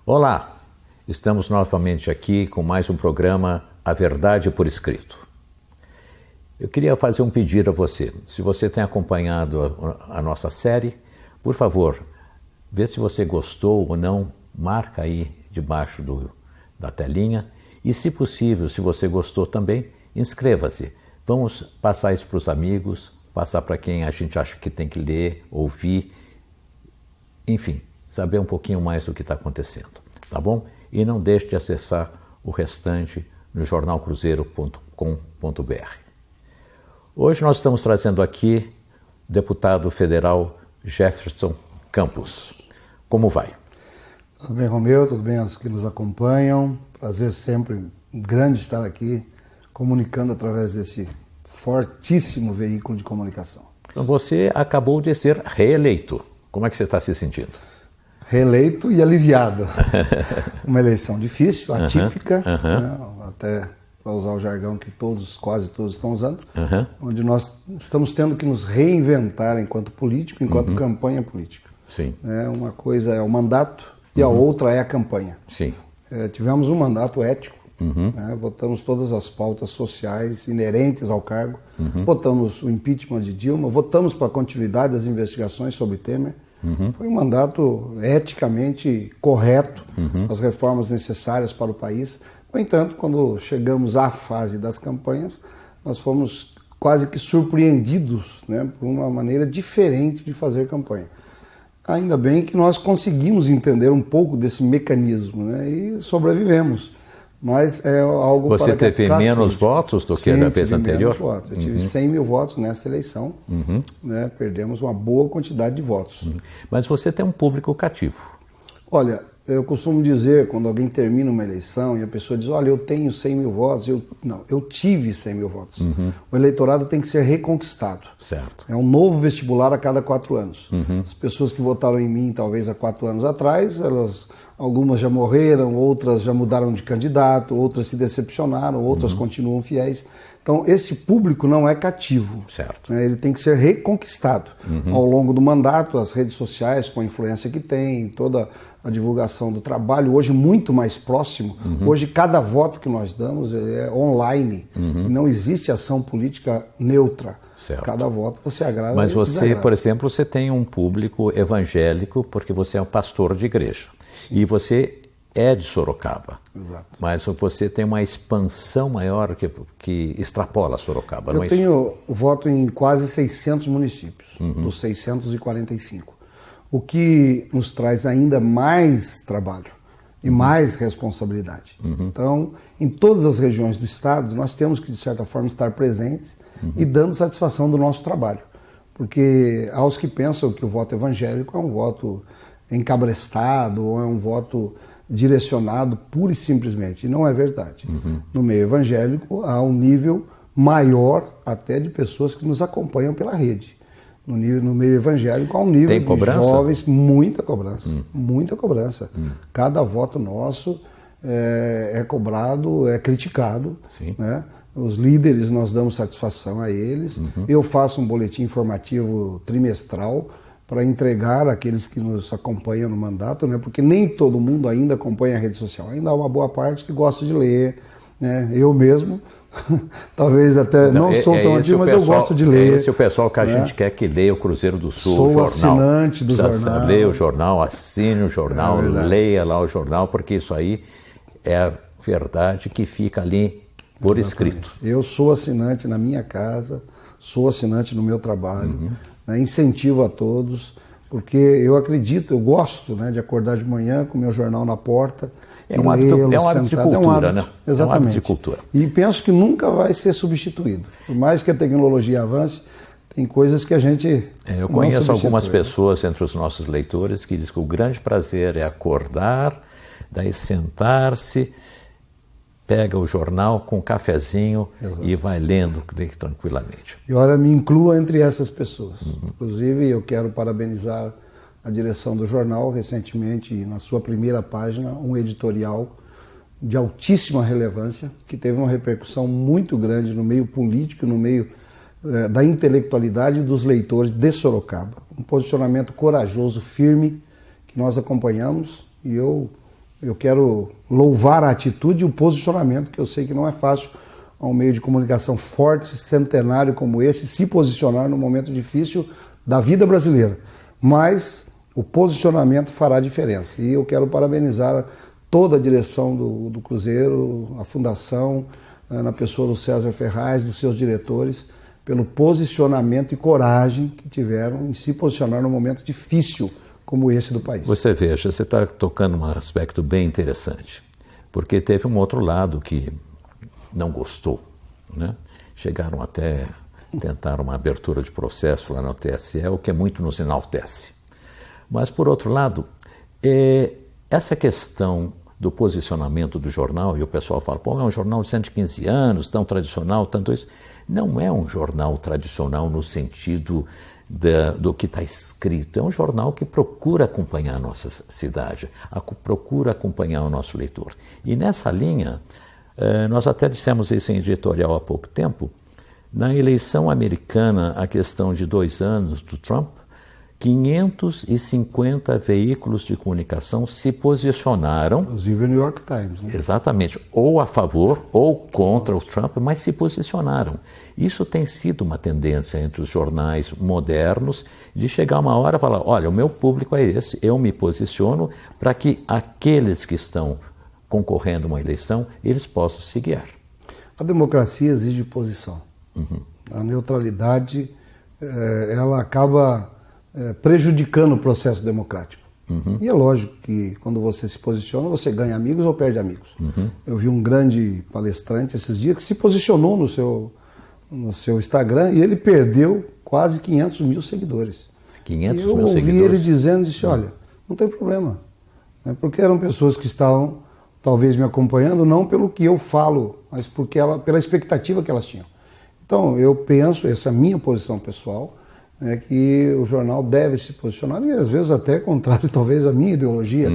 Olá, estamos novamente aqui com mais um programa A Verdade por Escrito. Eu queria fazer um pedido a você. Se você tem acompanhado a nossa série, por favor, vê se você gostou ou não, marca aí debaixo da telinha e, se possível, se você gostou também, inscreva-se. Vamos passar isso para os amigos, passar para quem a gente acha que tem que ler, ouvir, enfim, saber um pouquinho mais do que está acontecendo, tá bom? E não deixe de acessar o restante no jornalcruzeiro.com.br. Hoje nós estamos trazendo aqui o deputado federal Jefferson Campos. Como vai? Tudo bem, Romeu? Tudo bem aos que nos acompanham? Prazer sempre grande estar aqui comunicando através desse fortíssimo veículo de comunicação. Você acabou de ser reeleito. Como é que você está se sentindo? Reeleito e aliviado. Uma eleição difícil, atípica, né? Até para usar o jargão que quase todos estão usando, onde nós estamos tendo que nos reinventar enquanto político, enquanto campanha política. Sim. Uma coisa é o mandato e a outra é a campanha. Sim. Tivemos um mandato ético, votamos todas as pautas sociais inerentes ao cargo, votamos o impeachment de Dilma, votamos para a continuidade das investigações sobre Temer. Foi um mandato eticamente correto, as reformas necessárias para o país. No entanto, quando chegamos à fase das campanhas, nós fomos quase que surpreendidos, né, por uma maneira diferente de fazer campanha. Ainda bem que nós conseguimos entender um pouco desse mecanismo, né, e sobrevivemos. Mas é algo Você para teve menos votos do que da vez anterior? Menos votos. Eu tive 100 mil votos nesta eleição, né, perdemos uma boa quantidade de votos. Mas você tem um público cativo. Olha, eu costumo dizer, quando alguém termina uma eleição e a pessoa diz, olha, eu tenho 100 mil votos, eu tive 100 mil votos. O eleitorado tem que ser reconquistado. Certo. É um novo vestibular a cada 4 anos. As pessoas que votaram em mim, talvez há 4 anos atrás, algumas já morreram, outras já mudaram de candidato, outras se decepcionaram, outras continuam fiéis. Então, esse público não é cativo. Certo. Ele tem que ser reconquistado. Ao longo do mandato, as redes sociais, com a influência que tem, toda a divulgação do trabalho, hoje muito mais próximo. Hoje, cada voto que nós damos é online. E não existe ação política neutra. Certo. Cada voto você agrada. Mas você, desagrada. por exemplo, você tem um público evangélico porque você é um pastor de igreja. Sim. E você é de Sorocaba. Exato. Mas você tem uma expansão maior que extrapola Sorocaba, não é isso? Eu tenho voto em quase 600 municípios, dos 645. O que nos traz ainda mais trabalho e mais responsabilidade. Então, em todas as regiões do estado, nós temos que, de certa forma, estar presentes e dando satisfação do nosso trabalho. Porque aos que pensam que o voto evangélico é um voto encabrestado ou é um voto direcionado pura e simplesmente. E não é verdade. No meio evangélico há um nível maior até de pessoas que nos acompanham pela rede. No meio evangélico há um nível de jovens, muita cobrança, muita cobrança. Cada voto nosso é cobrado, é criticado. Sim. Né? Os líderes, nós damos satisfação a eles. Eu faço um boletim informativo trimestral para entregar àqueles que nos acompanham no mandato, né? Porque nem todo mundo ainda acompanha a rede social. Ainda há uma boa parte que gosta de ler, né? Eu mesmo, talvez até não sou tão ativo, mas eu gosto de ler. Esse é o pessoal que a gente quer que leia o Cruzeiro do Sul, Sou o jornal. assinante do jornal. Leia o jornal, assine o jornal, leia lá o jornal, porque isso aí é a verdade que fica ali por escrito. Eu sou assinante na minha casa, sou assinante no meu trabalho, né, incentivo a todos, porque eu acredito, eu gosto, né, de acordar de manhã com o meu jornal na porta. É um hábito de cultura, né? Exatamente. É um hábito de cultura. E penso que nunca vai ser substituído. Por mais que a tecnologia avance, tem coisas que a gente Eu conheço algumas pessoas entre os nossos leitores que dizem que o grande prazer é acordar, daí sentar-se, pega o jornal com um cafezinho e vai lendo tranquilamente. E olha, me inclua entre essas pessoas. Inclusive, eu quero parabenizar a direção do jornal, recentemente, na sua primeira página, um editorial de altíssima relevância, que teve uma repercussão muito grande no meio político, no meio da intelectualidade dos leitores de Sorocaba. Um posicionamento corajoso, firme, que nós acompanhamos, e eu eu quero louvar a atitude e o posicionamento, que eu sei que não é fácil a um meio de comunicação forte, centenário como esse, se posicionar num momento difícil da vida brasileira. Mas o posicionamento fará diferença. E eu quero parabenizar toda a direção do Cruzeiro, a Fundação, na pessoa do César Ferraz, dos seus diretores, pelo posicionamento e coragem que tiveram em se posicionar num momento difícil como esse do país. Você veja, você está tocando um aspecto bem interessante, porque teve um outro lado que não gostou, né? Chegaram até tentar uma abertura de processo lá no TSE, o que é muito nos enaltece. Mas, por outro lado, essa questão do posicionamento do jornal, e o pessoal fala, pô, é um jornal de 115 anos, tão tradicional, tanto isso. Não é um jornal tradicional no sentido do que está escrito. É um jornal que procura acompanhar a nossa cidade, procura acompanhar o nosso leitor. E nessa linha, nós até dissemos isso em editorial há pouco tempo, na eleição americana, a questão de 2 anos do Trump, 550 veículos de comunicação se posicionaram. Inclusive o New York Times. Né? Exatamente, ou a favor ou contra o Trump, mas se posicionaram. Isso tem sido uma tendência entre os jornais modernos de chegar uma hora e falar, olha, o meu público é esse, eu me posiciono para que aqueles que estão concorrendo a uma eleição, eles possam se guiar. A democracia exige posição. A neutralidade, ela acaba prejudicando o processo democrático. E é lógico que quando você se posiciona, você ganha amigos ou perde amigos. Eu vi um grande palestrante esses dias que se posicionou no seu Instagram e ele perdeu quase 500 mil seguidores. 500 mil seguidores? Eu ouvi ele dizendo, disse, olha, não tem problema. Porque eram pessoas que estavam, talvez, me acompanhando, não pelo que eu falo, mas pela expectativa que elas tinham. Então, eu penso, essa é a minha posição pessoal, que o jornal deve se posicionar, e às vezes até contrário, talvez, à minha ideologia,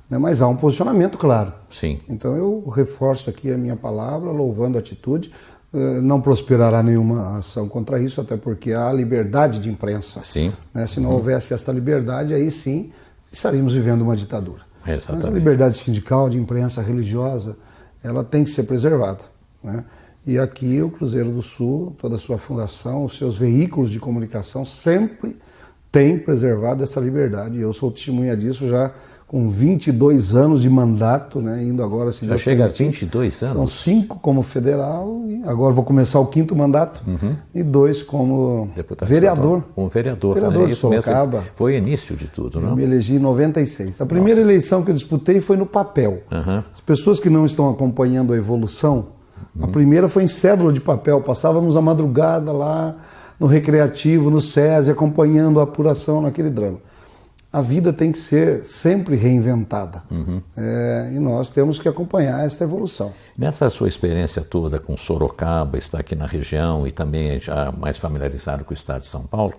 mas há um posicionamento claro. Sim. Então eu reforço aqui a minha palavra, louvando a atitude, não prosperará nenhuma ação contra isso, até porque há liberdade de imprensa. Sim. Se não houvesse essa liberdade, aí sim estaríamos vivendo uma ditadura. Exatamente. Mas a liberdade sindical, de imprensa, religiosa, ela tem que ser preservada, né? E aqui o Cruzeiro do Sul, toda a sua fundação, os seus veículos de comunicação sempre têm preservado essa liberdade. Eu sou testemunha disso já com 22 anos de mandato, né, indo agora... Já chega a 22 anos? São 5 como federal, e agora vou começar o 5º mandato, e 2 como deputado vereador. Como vereador. Vereador de Isso Sorocaba. Foi o início de tudo, não? Eu me elegi em 96. A primeira eleição que eu disputei foi no papel. As pessoas que não estão acompanhando a evolução, a primeira foi em cédula de papel, passávamos a madrugada lá no Recreativo, no SESI, acompanhando a apuração naquele drama. A vida tem que ser sempre reinventada, e nós temos que acompanhar essa evolução. Nessa sua experiência toda com Sorocaba, está aqui na região e também já mais familiarizado com o estado de São Paulo,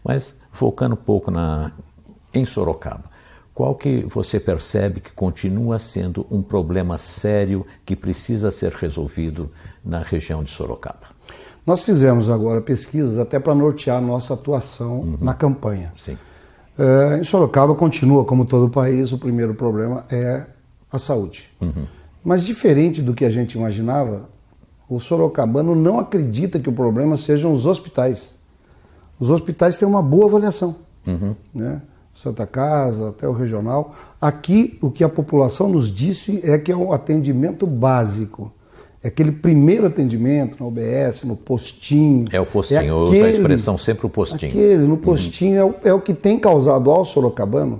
mas focando um pouco em Sorocaba, qual que você percebe que continua sendo um problema sério que precisa ser resolvido na região de Sorocaba? Nós fizemos agora pesquisas até para nortear a nossa atuação na campanha. Sim. Em Sorocaba continua, como todo o país, o primeiro problema é a saúde. Mas diferente do que a gente imaginava, o sorocabano não acredita que o problema sejam os hospitais. Os hospitais têm uma boa avaliação, né? Santa Casa, até o regional. Aqui, o que a população nos disse é que é o atendimento básico. É aquele primeiro atendimento na UBS, no postinho. É o postinho, eu uso a expressão sempre o postinho. Aquele, no postinho, é o que tem causado ao sorocabano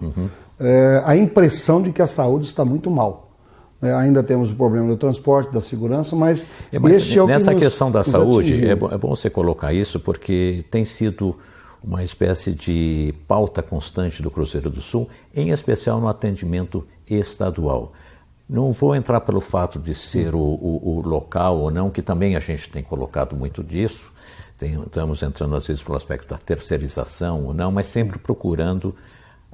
a impressão de que a saúde está muito mal. Ainda temos o problema do transporte, da segurança, mas este é o que nessa questão da saúde, é bom você colocar isso, porque tem sido uma espécie de pauta constante do Cruzeiro do Sul, em especial no atendimento estadual. Não vou entrar pelo fato de ser o local ou não, que também a gente tem colocado muito disso, estamos entrando às vezes pelo aspecto da terceirização ou não, mas sempre procurando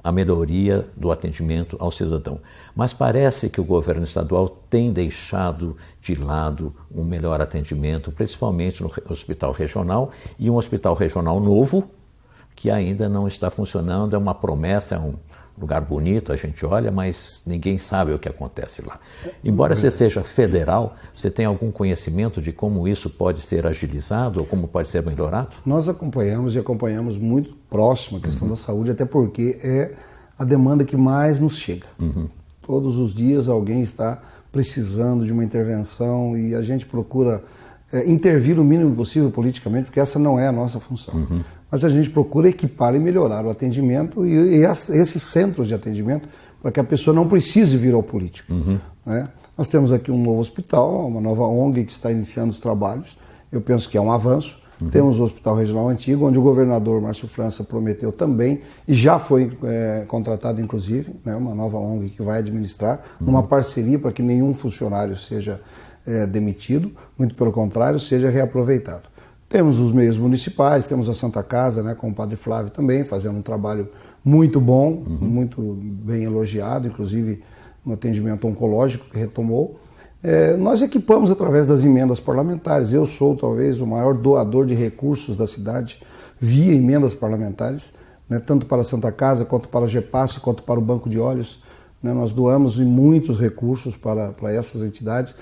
a melhoria do atendimento ao cidadão. Mas parece que o governo estadual tem deixado de lado um melhor atendimento, principalmente no hospital regional, e um hospital regional novo, que ainda não está funcionando, é uma promessa, lugar bonito, a gente olha, mas ninguém sabe o que acontece lá. Embora você seja federal, você tem algum conhecimento de como isso pode ser agilizado ou como pode ser melhorado? Nós acompanhamos muito próximo a questão da saúde, até porque é a demanda que mais nos chega. Todos os dias alguém está precisando de uma intervenção e a gente procura intervir o mínimo possível politicamente, porque essa não é a nossa função. Mas a gente procura equipar e melhorar o atendimento e esses centros de atendimento para que a pessoa não precise vir ao político. Né? Nós temos aqui um novo hospital, uma nova ONG que está iniciando os trabalhos. Eu penso que é um avanço. Temos o Hospital Regional Antigo, onde o governador Márcio França prometeu também, e já foi contratado inclusive, né, uma nova ONG que vai administrar, numa parceria para que nenhum funcionário seja demitido, muito pelo contrário, seja reaproveitado. Temos os meios municipais, temos a Santa Casa, né, com o Padre Flávio também, fazendo um trabalho muito bom, muito bem elogiado, inclusive no atendimento oncológico que retomou. Nós equipamos através das emendas parlamentares. Eu sou talvez o maior doador de recursos da cidade via emendas parlamentares, né, tanto para a Santa Casa, quanto para a GEPASSE, quanto para o Banco de Olhos. Né, nós doamos muitos recursos para essas entidades,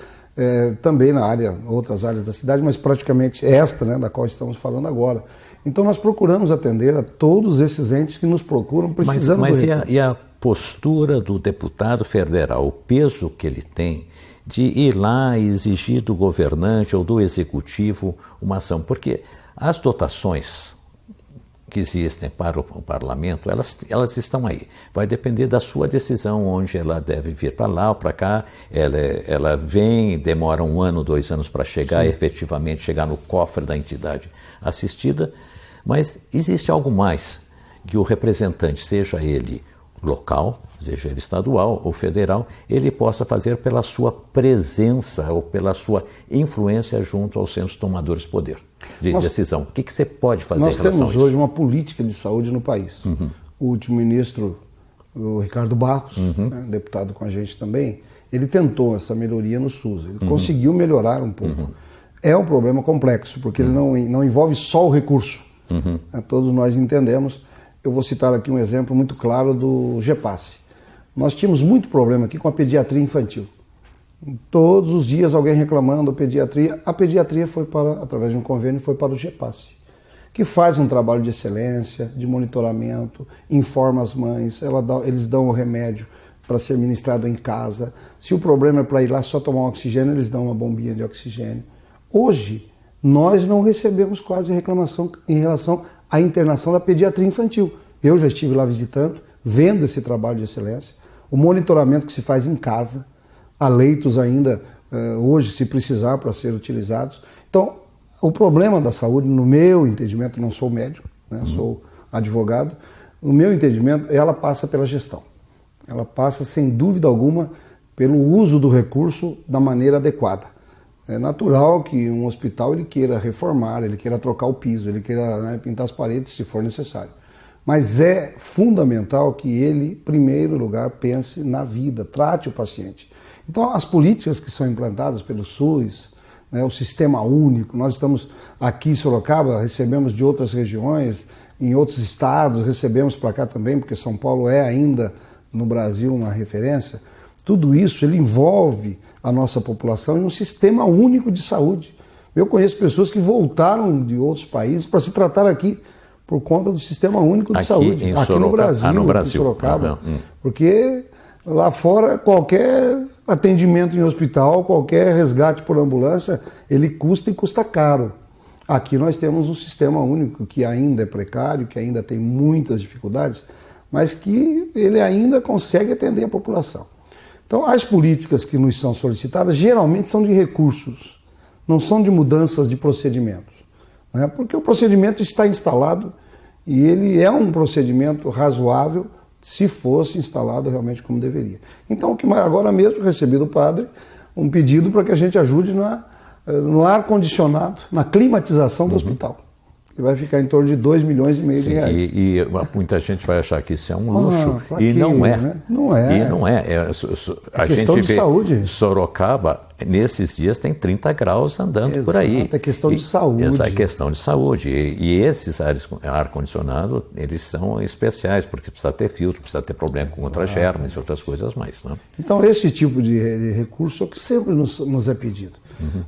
também na outras áreas da cidade, mas praticamente esta, né, da qual estamos falando agora. Então nós procuramos atender a todos esses entes que nos procuram precisando do recurso. E a postura do deputado federal, o peso que ele tem de ir lá e exigir do governante ou do executivo uma ação? Porque as dotações que existem para o parlamento, elas estão aí. Vai depender da sua decisão, onde ela deve vir para lá ou para cá. Ela vem, demora 1 ano, 2 anos para chegar, efetivamente chegar no cofre da entidade assistida. Mas existe algo mais que o representante, seja ele local, seja ele estadual ou federal, ele possa fazer pela sua presença ou pela sua influência junto aos centros tomadores de poder, de decisão. O que você pode fazer em relação a isso? Nós temos hoje uma política de saúde no país. O último ministro, o Ricardo Barros, né, deputado com a gente também, ele tentou essa melhoria no SUS. Ele conseguiu melhorar um pouco. É um problema complexo, porque ele não envolve só o recurso. Todos nós entendemos. Eu vou citar aqui um exemplo muito claro do GEPASSE. Nós tínhamos muito problema aqui com a pediatria infantil. Todos os dias alguém reclamando da pediatria. A pediatria foi através de um convênio, foi para o GEPASSE, que faz um trabalho de excelência, de monitoramento, informa as mães, eles dão o remédio para ser ministrado em casa. Se o problema é para ir lá só tomar um oxigênio, eles dão uma bombinha de oxigênio. Hoje, nós não recebemos quase reclamação em relação à internação da pediatria infantil. Eu já estive lá visitando, vendo esse trabalho de excelência, o monitoramento que se faz em casa, há leitos ainda hoje, se precisar, para ser utilizados. Então, o problema da saúde, no meu entendimento, não sou médico, né, sou advogado, no meu entendimento, ela passa pela gestão. Ela passa, sem dúvida alguma, pelo uso do recurso da maneira adequada. É natural que um hospital ele queira reformar, ele queira trocar o piso, ele queira, né, pintar as paredes se for necessário. Mas é fundamental que ele, em primeiro lugar, pense na vida, trate o paciente. Então, as políticas que são implantadas pelo SUS, né, o sistema único, nós estamos aqui em Sorocaba, recebemos de outras regiões, em outros estados, recebemos para cá também, porque São Paulo é ainda, no Brasil, uma referência. Tudo isso ele envolve a nossa população em um sistema único de saúde. Eu conheço pessoas que voltaram de outros países para se tratar aqui por conta do sistema único de saúde. Aqui no Brasil, em Sorocaba. Porque lá fora, qualquer atendimento em hospital, qualquer resgate por ambulância, ele custa e custa caro. Aqui nós temos um sistema único que ainda é precário, que ainda tem muitas dificuldades, mas que ele ainda consegue atender a população. Então, as políticas que nos são solicitadas geralmente são de recursos, não são de mudanças de procedimentos, né? Porque o procedimento está instalado e ele é um procedimento razoável se fosse instalado realmente como deveria. Então, o que agora mesmo recebi do padre um pedido para que a gente ajude no ar-condicionado, na climatização do hospital. que vai ficar em torno de 2,5 milhões de reais. E muita gente vai achar que isso é um luxo, e quê, não é. Né? Não é. E não é. A questão gente de vê saúde. Sorocaba, nesses dias, tem 30 graus andando por aí. É questão de saúde. Essa é questão de saúde. E esses ar-condicionado, eles são especiais, porque precisa ter filtro, precisa ter problema com outras germes e outras coisas mais. Né? Então, esse tipo de recurso é o que sempre nos é pedido.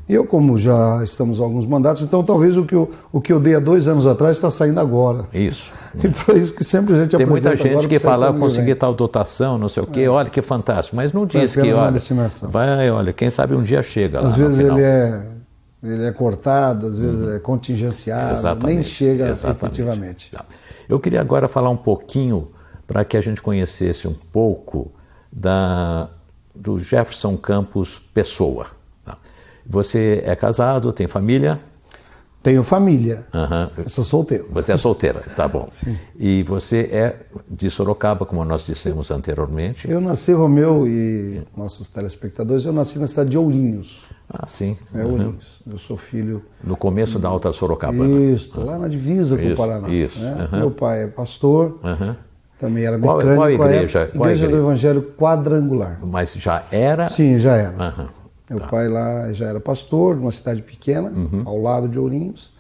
E eu, como já estamos em alguns mandatos, então talvez o que eu dei há 2 anos atrás está saindo agora. Isso. E por isso que sempre a gente tem muita gente que fala, consegui vem. tal dotação, não sei o quê, olha que fantástico, mas não diz que, olha, quem sabe um dia chega lá. Às vezes ele é cortado, às vezes é contingenciado, nem chega efetivamente. Eu queria agora falar um pouquinho, para que a gente conhecesse um pouco do Jefferson Campos Pessoa. Você é casado, tem família? Tenho família. Eu sou solteiro. Você é solteira, tá bom. Sim. E você é de Sorocaba, como nós dissemos anteriormente? Eu nasci, Romeu e nossos telespectadores, eu nasci na cidade de Ourinhos. Ah, sim. Ourinhos. Eu sou filho... No começo da Alta Sorocabana. Isso, lá na divisa com o Paraná. Isso. Né? Meu pai é pastor, também era mecânico. Qual igreja? Igreja do Evangelho Quadrangular. Mas já era? Sim, já era. Meu pai lá já era pastor, numa cidade pequena, ao lado de Ourinhos.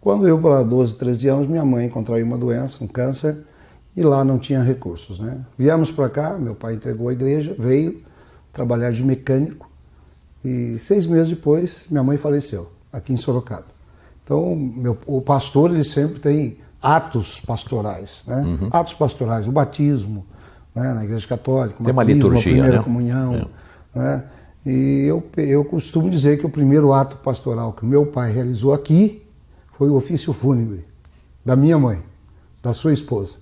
Quando eu, para 12, 13 anos, minha mãe contraiu uma doença, um câncer, e lá não tinha recursos. Né? Viemos para cá, meu pai entregou a igreja, veio trabalhar de mecânico, e 6 meses depois, minha mãe faleceu, aqui em Sorocaba. Então, o pastor, ele sempre tem atos pastorais, né? Atos pastorais, o batismo, né? Na igreja católica, tem uma liturgia, a primeira né? comunhão, né? E eu costumo dizer que o primeiro ato pastoral que meu pai realizou aqui foi o ofício fúnebre da minha mãe, da sua esposa.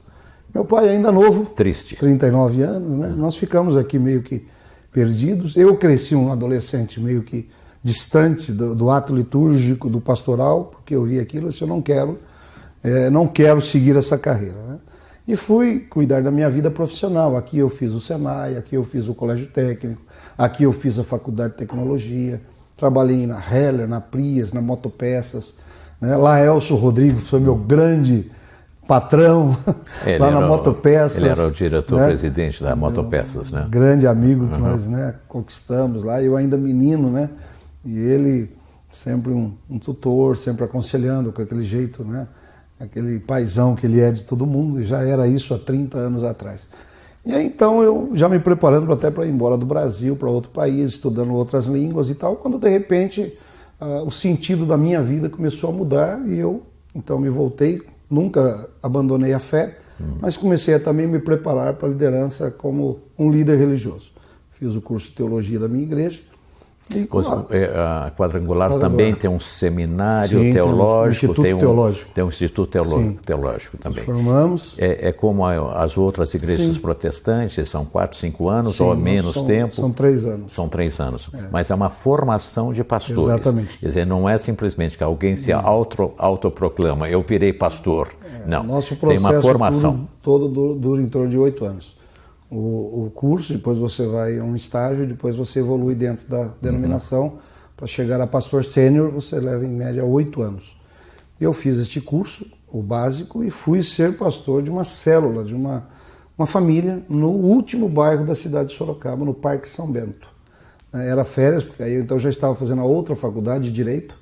Meu pai ainda novo, triste, 39 anos, né? Nós ficamos aqui meio que perdidos. Eu cresci um adolescente meio que distante do ato litúrgico, do pastoral, porque eu vi aquilo e disse, eu não quero seguir essa carreira. Né? E fui cuidar da minha vida profissional. Aqui eu fiz o Senai, aqui eu fiz o Colégio Técnico, aqui eu fiz a Faculdade de Tecnologia, trabalhei na Heller, na Prias, na Motopeças. Né? Laelso Rodrigues foi meu grande patrão lá na Motopeças. Ele era o diretor-presidente da Motopeças, né? Grande amigo que nós, né, conquistamos lá, eu ainda menino, né? E ele sempre um tutor, sempre aconselhando com aquele jeito, né? Aquele paizão que ele é de todo mundo, e já era isso há 30 anos atrás. E aí então eu já me preparando até para ir embora do Brasil, para outro país, estudando outras línguas e tal, quando de repente o sentido da minha vida começou a mudar e eu então me voltei, nunca abandonei a fé, mas comecei a também me preparar para a liderança como um líder religioso. Fiz o curso de teologia da minha igreja. A Quadrangular também tem um seminário teológico, tem um instituto teológico também. Formamos. É como as outras igrejas protestantes, são 4, 5 anos ou menos tempo? São 3 anos. São 3 anos, mas é uma formação de pastores. Exatamente. Quer dizer, não é simplesmente que alguém se autoproclama, eu virei pastor. Não, nosso tem uma formação. Todo dura em torno de 8 anos. O curso, depois você vai a um estágio, depois você evolui dentro da denominação. Para chegar a pastor sênior, você leva em média 8 anos. Eu fiz este curso, o básico, e fui ser pastor de uma célula, de uma família, no último bairro da cidade de Sorocaba, no Parque São Bento. Era férias, porque aí eu então já estava fazendo a outra faculdade de Direito,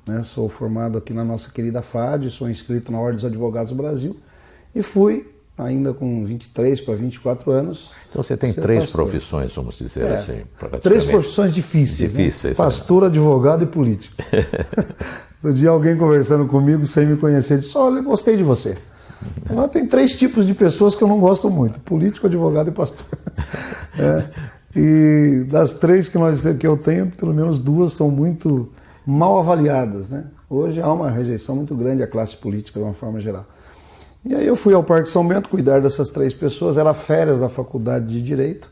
né? Sou formado aqui na nossa querida FAD, sou inscrito na Ordem dos Advogados do Brasil, e fui ainda com 23 para 24 anos. Então você tem 3 profissões, vamos dizer assim. 3 profissões difíceis. Né? Pastor, advogado e político. Um dia alguém conversando comigo, sem me conhecer, disse, olha, gostei de você. Agora tem 3 tipos de pessoas que eu não gosto muito, político, advogado e pastor. E das 3 que eu tenho, pelo menos 2 são muito mal avaliadas. Né? Hoje há uma rejeição muito grande à classe política, de uma forma geral. E aí eu fui ao Parque São Bento cuidar dessas 3 pessoas, era férias da Faculdade de Direito,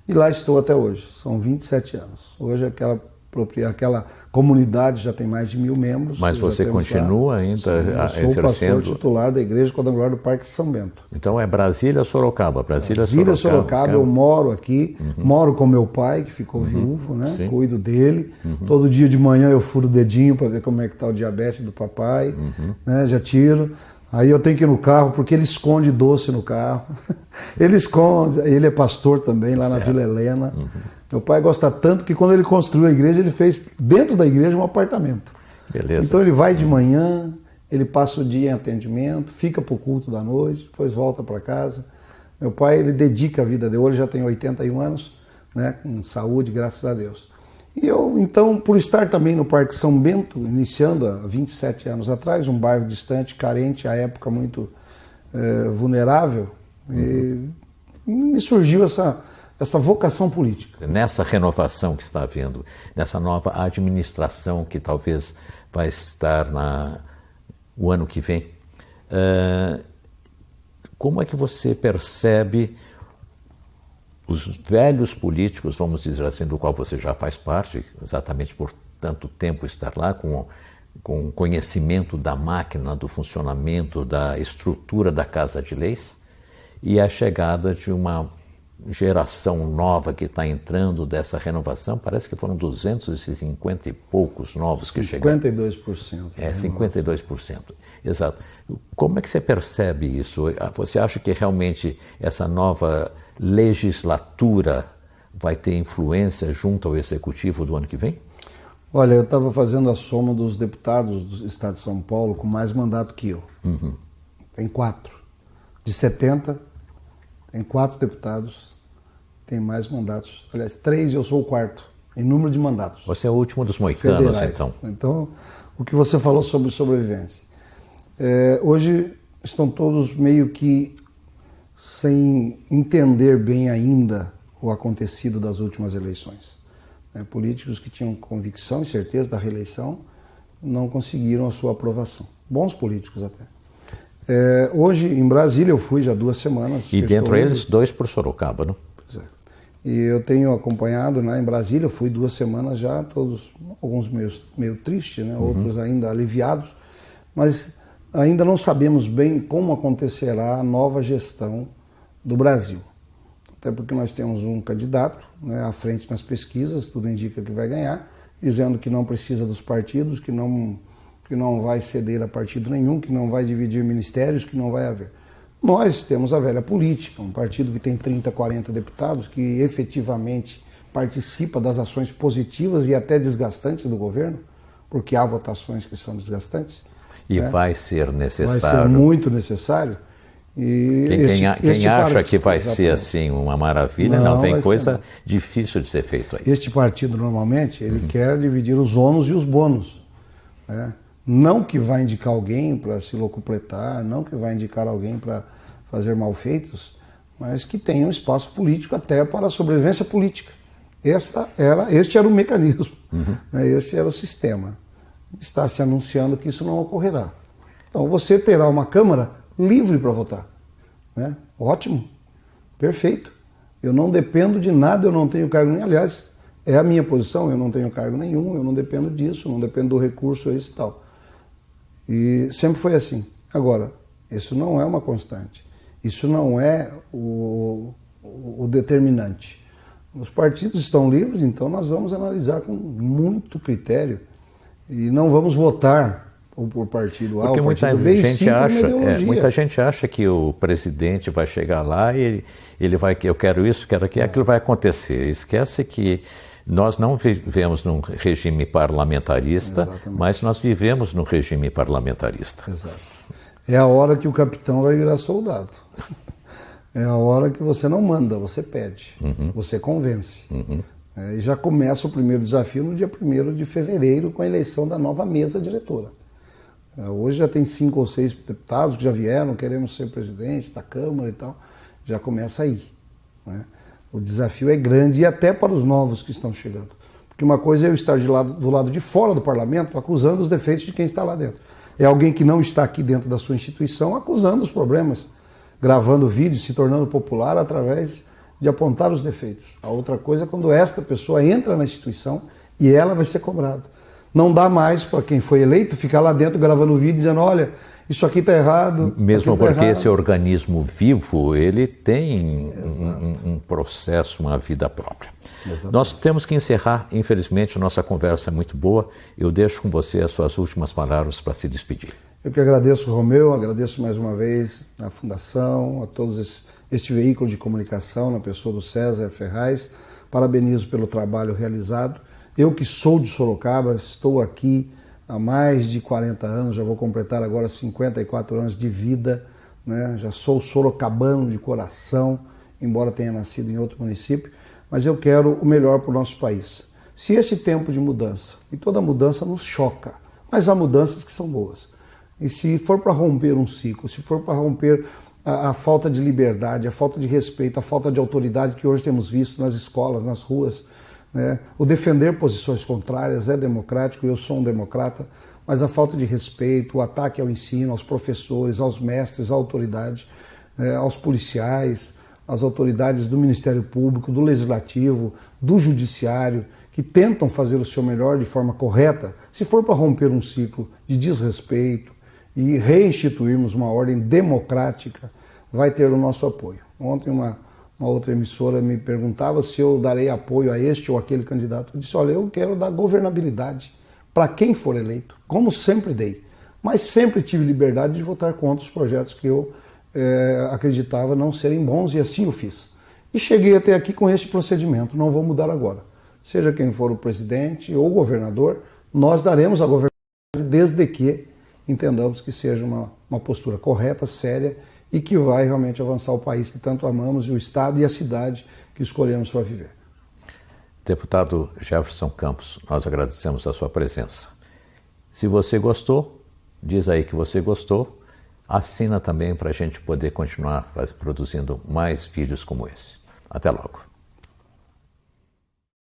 e lá estou até hoje, são 27 anos. Hoje aquela aquela comunidade já tem mais de 1.000 membros. Mas você continua lá ainda exercendo? Eu sou pastor titular da Igreja Quadrangular do Parque São Bento. Então é Brasília, Sorocaba. Brasília, Sorocaba. Eu moro aqui, moro com meu pai, que ficou viúvo, né? Sim. Cuido dele. Todo dia de manhã eu furo o dedinho para ver como é que está o diabetes do papai, né? Já tiro. Aí eu tenho que ir no carro, porque ele esconde doce no carro. Ele esconde, ele é pastor também, lá na Vila Helena. Meu pai gosta tanto que quando ele construiu a igreja, ele fez dentro da igreja um apartamento. Beleza. Então ele vai de manhã, ele passa o dia em atendimento, fica para o culto da noite, depois volta para casa. Meu pai, ele dedica a vida dele, hoje já tem 81 anos, né, com saúde, graças a Deus. E eu, então, por estar também no Parque São Bento, iniciando há 27 anos atrás, um bairro distante, carente, à época muito vulnerável, me surgiu essa vocação política. Nessa renovação que está havendo, nessa nova administração que talvez vai estar o ano que vem, como é que você percebe os velhos políticos, vamos dizer assim, do qual você já faz parte, exatamente por tanto tempo estar lá, com conhecimento da máquina, do funcionamento, da estrutura da Casa de Leis, e a chegada de uma geração nova que está entrando dessa renovação? Parece que foram 250 e poucos novos que chegaram. 52%. 52%. Exato. Como é que você percebe isso? Você acha que realmente essa nova legislatura vai ter influência junto ao Executivo do ano que vem? Olha, eu estava fazendo a soma dos deputados do Estado de São Paulo com mais mandato que eu. Tem 4. De 70, tem 4 deputados, tem mais mandatos. Aliás, 3 e eu sou o 4, em número de mandatos. Você é o último dos moicanos, federais. então. Então, o que você falou sobre sobrevivência. Hoje estão todos meio que sem entender bem ainda o acontecido das últimas eleições. Políticos que tinham convicção e certeza da reeleição não conseguiram a sua aprovação. Bons políticos até. Hoje, em Brasília, eu fui já 2 semanas. E dentre eles, 2 por Sorocaba, não? Pois é. E eu tenho acompanhado, né, em Brasília, eu fui 2 semanas já, todos, alguns meio tristes, né, outros ainda aliviados, mas ainda não sabemos bem como acontecerá a nova gestão do Brasil. Até porque nós temos um candidato, né, à frente nas pesquisas, tudo indica que vai ganhar, dizendo que não precisa dos partidos, que não vai ceder a partido nenhum, que não vai dividir ministérios, que não vai haver. Nós temos a velha política, um partido que tem 30, 40 deputados, que efetivamente participa das ações positivas e até desgastantes do governo, porque há votações que são desgastantes. E vai ser necessário. Vai ser muito necessário. E quem acha que vai ser assim uma maravilha, não vem coisa difícil de ser feito aí. Este partido, normalmente, ele quer dividir os ônus e os bônus, né? Não que vai indicar alguém para se locupletar, não que vai indicar alguém para fazer malfeitos, mas que tenha um espaço político até para a sobrevivência política. Este era o mecanismo, né? Este era o sistema. Está se anunciando que isso não ocorrerá. Então você terá uma Câmara livre para votar, né? Ótimo, perfeito. Eu não dependo de nada, eu não tenho cargo nenhum. Aliás, é a minha posição, eu não tenho cargo nenhum, eu não dependo disso, não dependo do recurso, esse e tal. E sempre foi assim. Agora, isso não é uma constante. Isso não é o determinante. Os partidos estão livres, então nós vamos analisar com muito critério e não vamos votar por partido A ou partido B. Muita gente acha que o presidente vai chegar lá e ele vai, eu quero isso, quero aquilo, aquilo vai acontecer. Esquece que nós não vivemos num regime parlamentarista, exatamente, mas nós vivemos num regime parlamentarista. Exato. É a hora que o capitão vai virar soldado. É a hora que você não manda, você pede, você convence. E já começa o primeiro desafio no dia 1º de fevereiro com a eleição da nova mesa diretora. Hoje já tem 5 ou 6 deputados que já vieram, queremos ser presidente da Câmara e tal. Já começa aí, né? O desafio é grande e até para os novos que estão chegando. Porque uma coisa é eu estar do lado de fora do parlamento acusando os defeitos de quem está lá dentro. É alguém que não está aqui dentro da sua instituição acusando os problemas, gravando vídeos, se tornando popular através de apontar os defeitos. A outra coisa é quando esta pessoa entra na instituição E ela vai ser cobrada. Não dá mais para quem foi eleito ficar lá dentro gravando vídeo dizendo, olha, isso aqui está errado. Mesmo porque esse organismo vivo, ele tem um processo, uma vida própria. Exatamente. Nós temos que encerrar, infelizmente, a nossa conversa é muito boa. Eu deixo com você as suas últimas palavras para se despedir. Eu que agradeço, Romeu, agradeço mais uma vez à Fundação, a todos este veículo de comunicação, na pessoa do César Ferraz. Parabenizo pelo trabalho realizado. Eu que sou de Sorocaba, estou aqui há mais de 40 anos, já vou completar agora 54 anos de vida, né? Já sou sorocabano de coração, embora tenha nascido em outro município, mas eu quero o melhor para o nosso país. Se este tempo de mudança, e toda mudança nos choca, mas há mudanças que são boas. E se for para romper um ciclo, se for para romper a falta de liberdade, a falta de respeito, a falta de autoridade que hoje temos visto nas escolas, nas ruas, né? O defender posições contrárias é democrático, eu sou um democrata, mas a falta de respeito, o ataque ao ensino, aos professores, aos mestres, à autoridade, aos policiais, às autoridades do Ministério Público, do Legislativo, do Judiciário, que tentam fazer o seu melhor de forma correta, se for para romper um ciclo de desrespeito e reinstituirmos uma ordem democrática, vai ter o nosso apoio. Ontem uma outra emissora me perguntava se eu darei apoio a este ou aquele candidato. Eu disse, olha, eu quero dar governabilidade para quem for eleito, como sempre dei. Mas sempre tive liberdade de votar contra os projetos que eu acreditava não serem bons e assim o fiz. E cheguei até aqui com este procedimento, não vou mudar agora. Seja quem for o presidente ou o governador, nós daremos a governabilidade desde que entendamos que seja uma postura correta, séria e que vai realmente avançar o país que tanto amamos e o estado e a cidade que escolhemos para viver. Deputado Jefferson Campos, nós agradecemos a sua presença. Se você gostou, diz aí que você gostou, assina também para a gente poder continuar produzindo mais vídeos como esse. Até logo.